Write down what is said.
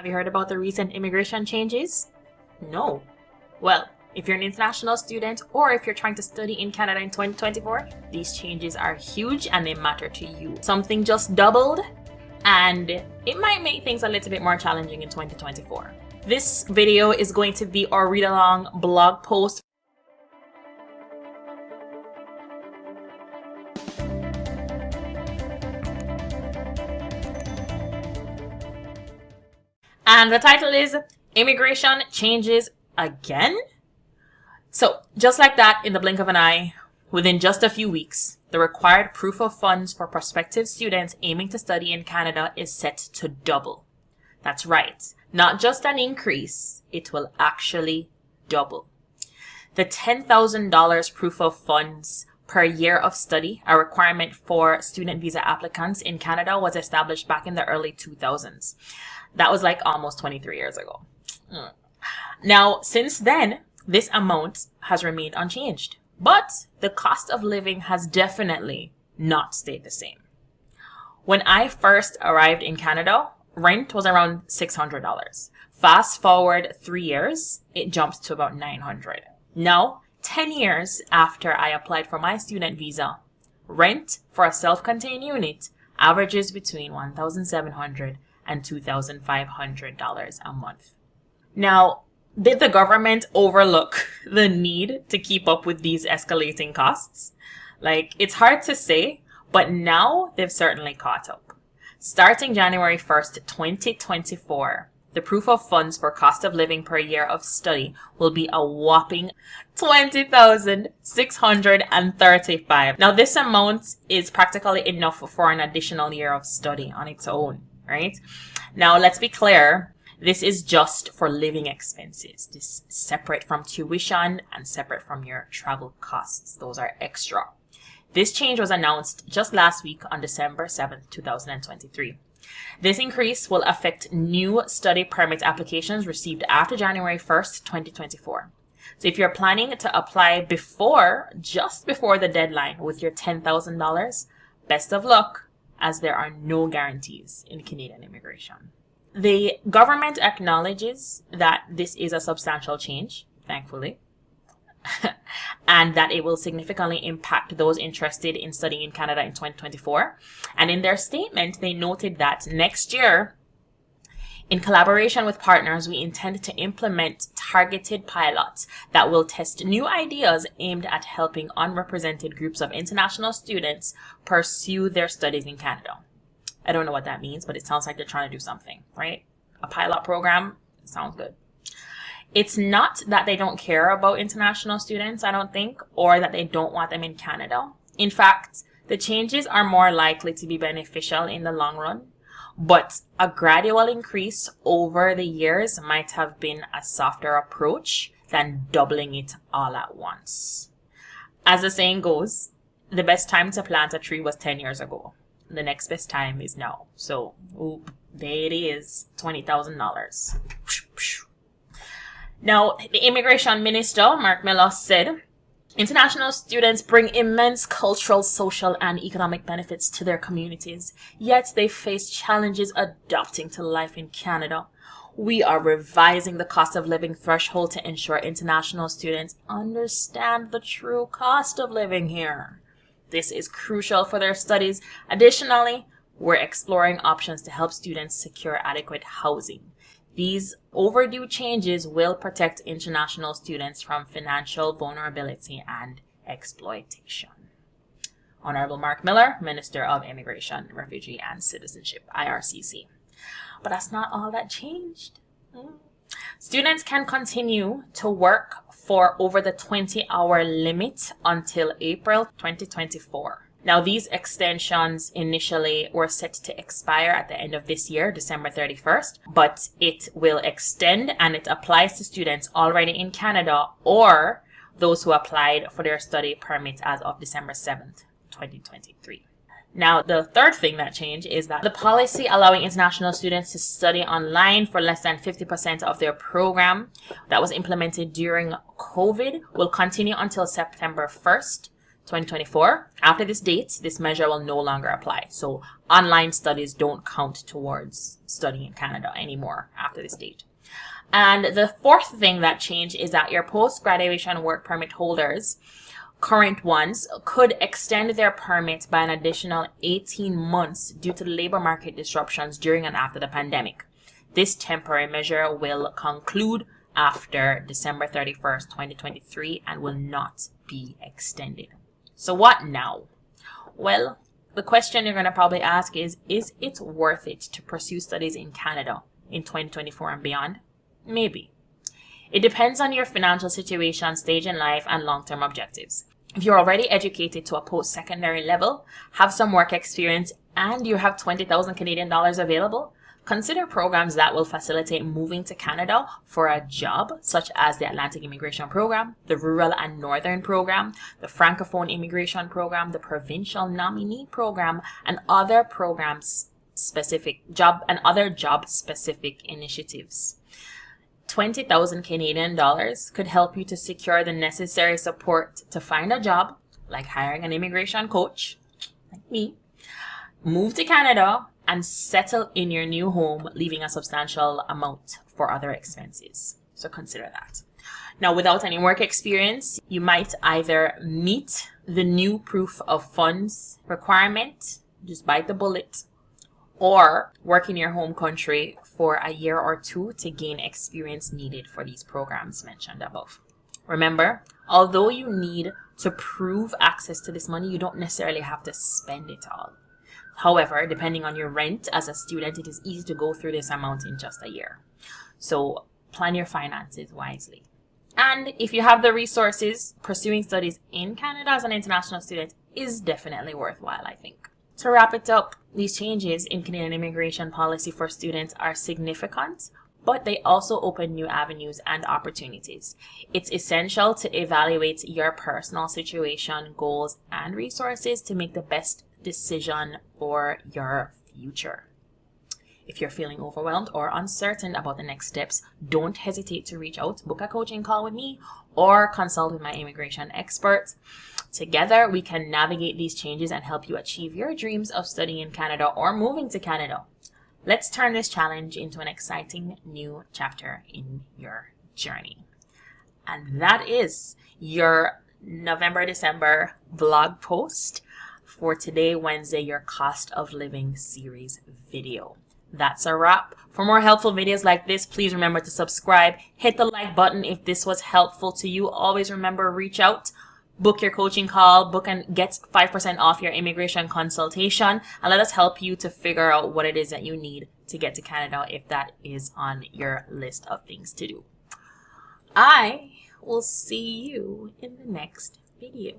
Have you heard about the recent immigration changes? No. Well, if you're an international student or if you're trying to study in Canada in 2024, these changes are huge and they matter to you. Something just doubled and it might make things a little bit more challenging in 2024. This video is going to be our read-along blog post. And the title is Immigration Changes Again? So just like that, in the blink of an eye, within just a few weeks, the required proof of funds for prospective students aiming to study in Canada is set to double. That's right. Not just an increase, it will actually double. The $10,000 proof of funds per year of study, a requirement for student visa applicants in Canada, was established back in the early 2000s. That was like almost 23 years ago. Now, since then, this amount has remained unchanged, but the cost of living has definitely not stayed the same. When I first arrived in Canada, rent was around $600. Fast forward 3 years, it jumped to about $900. Now, 10 years after I applied for my student visa, rent for a self-contained unit averages between $1,700 and $2,500 a month. Now, did the government overlook the need to keep up with these escalating costs? It's hard to say, but now they've certainly caught up. Starting January 1st, 2024, the proof of funds for cost of living per year of study will be a whopping $20,635. Now, this amount is practically enough for an additional year of study on its own, right? Now, let's be clear. This is just for living expenses. This is separate from tuition and separate from your travel costs. Those are extra. This change was announced just last week on December 7th, 2023. This increase will affect new study permit applications received after January 1st, 2024. So if you're planning to apply just before the deadline with your $10,000, best of luck, as there are no guarantees in Canadian immigration. The government acknowledges that this is a substantial change, thankfully, and that it will significantly impact those interested in studying in Canada in 2024. And in their statement, they noted that next year, in collaboration with partners, we intend to implement targeted pilots that will test new ideas aimed at helping unrepresented groups of international students pursue their studies in Canada. I don't know what that means, but it sounds like they're trying to do something, right? A pilot program sounds good. It's not that they don't care about international students, I don't think, or that they don't want them in Canada. In fact, the changes are more likely to be beneficial in the long run, but a gradual increase over the years might have been a softer approach than doubling it all at once. As the saying goes, the best time to plant a tree was 10 years ago. The next best time is now. So, there it is, $20,000. Now, the Immigration Minister, Mark Miller, said, international students bring immense cultural, social, and economic benefits to their communities, yet they face challenges adapting to life in Canada. We are revising the cost of living threshold to ensure international students understand the true cost of living here. This is crucial for their studies. Additionally, we're exploring options to help students secure adequate housing. These overdue changes will protect international students from financial vulnerability and exploitation. Honorable Mark Miller, Minister of Immigration, Refugee and Citizenship, IRCC. But that's not all that changed. Students can continue to work for over the 20-hour limit until April 2024. Now, these extensions initially were set to expire at the end of this year, December 31st, but it will extend and it applies to students already in Canada or those who applied for their study permit as of December 7th, 2023. Now, the third thing that changed is that the policy allowing international students to study online for less than 50% of their program that was implemented during COVID will continue until September 1st, 2024, after this date, this measure will no longer apply. So online studies don't count towards studying in Canada anymore after this date. And the fourth thing that changed is that your post-graduation work permit holders, current ones, could extend their permit by an additional 18 months due to the labor market disruptions during and after the pandemic. This temporary measure will conclude after December 31st, 2023 and will not be extended. So what now? Well, the question you're going to probably ask is it worth it to pursue studies in Canada in 2024 and beyond? Maybe. It depends on your financial situation, stage in life, and long-term objectives. If you're already educated to a post-secondary level, have some work experience, and you have 20,000 Canadian dollars available, consider programs that will facilitate moving to Canada for a job, such as the Atlantic Immigration Program, the Rural and Northern Program, the Francophone Immigration Program, the Provincial Nominee Program, and other job-specific initiatives. 20,000 Canadian dollars could help you to secure the necessary support to find a job, like hiring an immigration coach, like me, move to Canada, and settle in your new home, leaving a substantial amount for other expenses. So consider that. Now, without any work experience, you might either meet the new proof of funds requirement, just bite the bullet, or work in your home country for a year or two to gain experience needed for these programs mentioned above. Remember, although you need to prove access to this money, you don't necessarily have to spend it all. However, depending on your rent as a student, it is easy to go through this amount in just a year. So plan your finances wisely. And if you have the resources, pursuing studies in Canada as an international student is definitely worthwhile, I think. To wrap it up, these changes in Canadian immigration policy for students are significant, but they also open new avenues and opportunities. It's essential to evaluate your personal situation, goals, and resources to make the best decision for your future. If you're feeling overwhelmed or uncertain about the next steps, don't hesitate to reach out, book a coaching call with me, or consult with my immigration expert. Together, we can navigate these changes and help you achieve your dreams of studying in Canada or moving to Canada. Let's turn this challenge into an exciting new chapter in your journey. And that is your November-December blog post for today, Wednesday, your cost of living series video. That's a wrap. For more helpful videos like this, please remember to subscribe. Hit the like button if this was helpful to you. Always remember, reach out, book your coaching call, book and get 5% off your immigration consultation, and let us help you to figure out what it is that you need to get to Canada if that is on your list of things to do. I will see you in the next video.